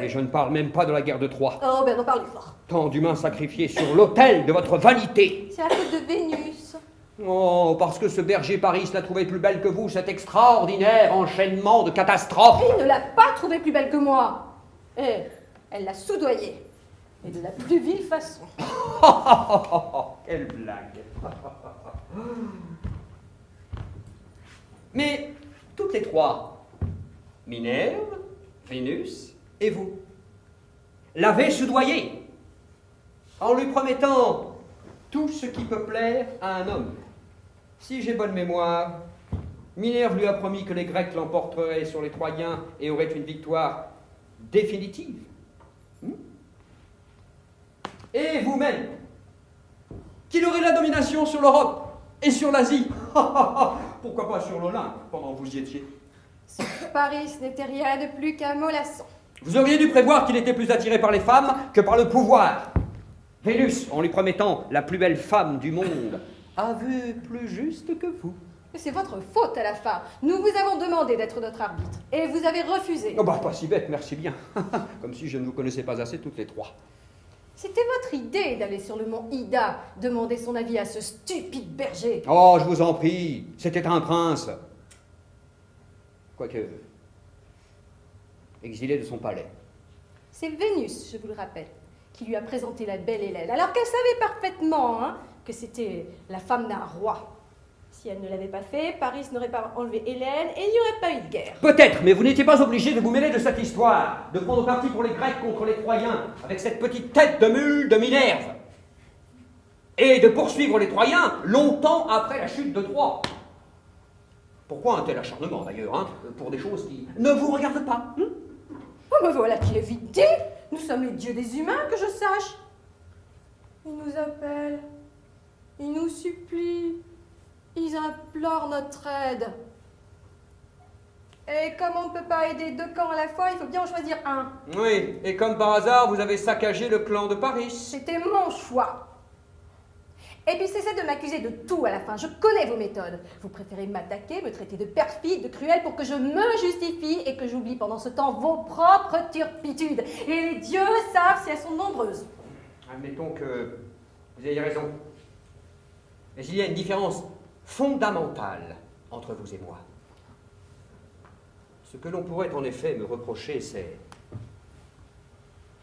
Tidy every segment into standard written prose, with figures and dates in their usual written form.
Et je ne parle même pas de la guerre de Troie. Oh, ben n'en parlez pas. Tant d'humains sacrifiés sur l'autel de votre vanité. C'est à cause de Vénus. Oh, parce que ce berger Paris l'a trouvée plus belle que vous, cet extraordinaire enchaînement de catastrophes. Il ne l'a pas trouvée plus belle que moi. Et elle l'a soudoyée. Et de la plus vile façon. Quelle blague. Mais toutes les trois, Minerve, Vénus et vous, l'avez soudoyée en lui promettant tout ce qui peut plaire à un homme. Si j'ai bonne mémoire, Minerve lui a promis que les Grecs l'emporteraient sur les Troyens et auraient une victoire définitive. Et vous-même, qu'il aurait la domination sur l'Europe et sur l'Asie. Pourquoi pas sur l'Olympe, pendant que vous y étiez. Paris n'était rien de plus qu'un mollasson. Vous auriez dû prévoir qu'il était plus attiré par les femmes que par le pouvoir. Vénus, en lui promettant la plus belle femme du monde, a vu plus juste que vous. Mais c'est votre faute à la fin. Nous vous avons demandé d'être notre arbitre. Et vous avez refusé. Oh bah, pas si bête, merci bien. Comme si je ne vous connaissais pas assez toutes les trois. C'était votre idée d'aller sur le mont Ida, demander son avis à ce stupide berger. Oh, je vous en prie, c'était un prince. Quoique, exilé de son palais. C'est Vénus, je vous le rappelle, qui lui a présenté la belle Hélène, alors qu'elle savait parfaitement que c'était la femme d'un roi. Si elle ne l'avait pas fait, Paris n'aurait pas enlevé Hélène et il n'y aurait pas eu de guerre. Peut-être, mais vous n'étiez pas obligé de vous mêler de cette histoire, de prendre parti pour les Grecs contre les Troyens, avec cette petite tête de mule de Minerve, et de poursuivre les Troyens longtemps après la chute de Troie. Pourquoi un tel acharnement, d'ailleurs, pour des choses qui ne vous regardent pas Oh, ben voilà qui est vite dit. Nous sommes les dieux des humains, que je sache. Ils nous appellent, ils nous supplient, ils implorent notre aide. Et comme on ne peut pas aider deux camps à la fois, il faut bien en choisir un. Oui, et comme par hasard, vous avez saccagé le clan de Paris. C'était mon choix. Et puis cessez de m'accuser de tout à la fin, je connais vos méthodes. Vous préférez m'attaquer, me traiter de perfide, de cruel pour que je me justifie et que j'oublie pendant ce temps vos propres turpitudes. Et les dieux savent si elles sont nombreuses. Admettons que vous ayez raison. Mais il y a une différence fondamentale entre vous et moi. Ce que l'on pourrait en effet me reprocher, c'est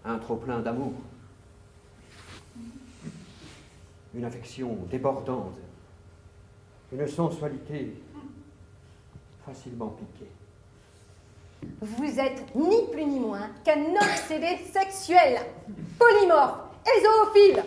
un trop-plein d'amour. Une affection débordante, une sensualité facilement piquée. Vous êtes ni plus ni moins qu'un obsédé sexuel, polymorphe et zoophile.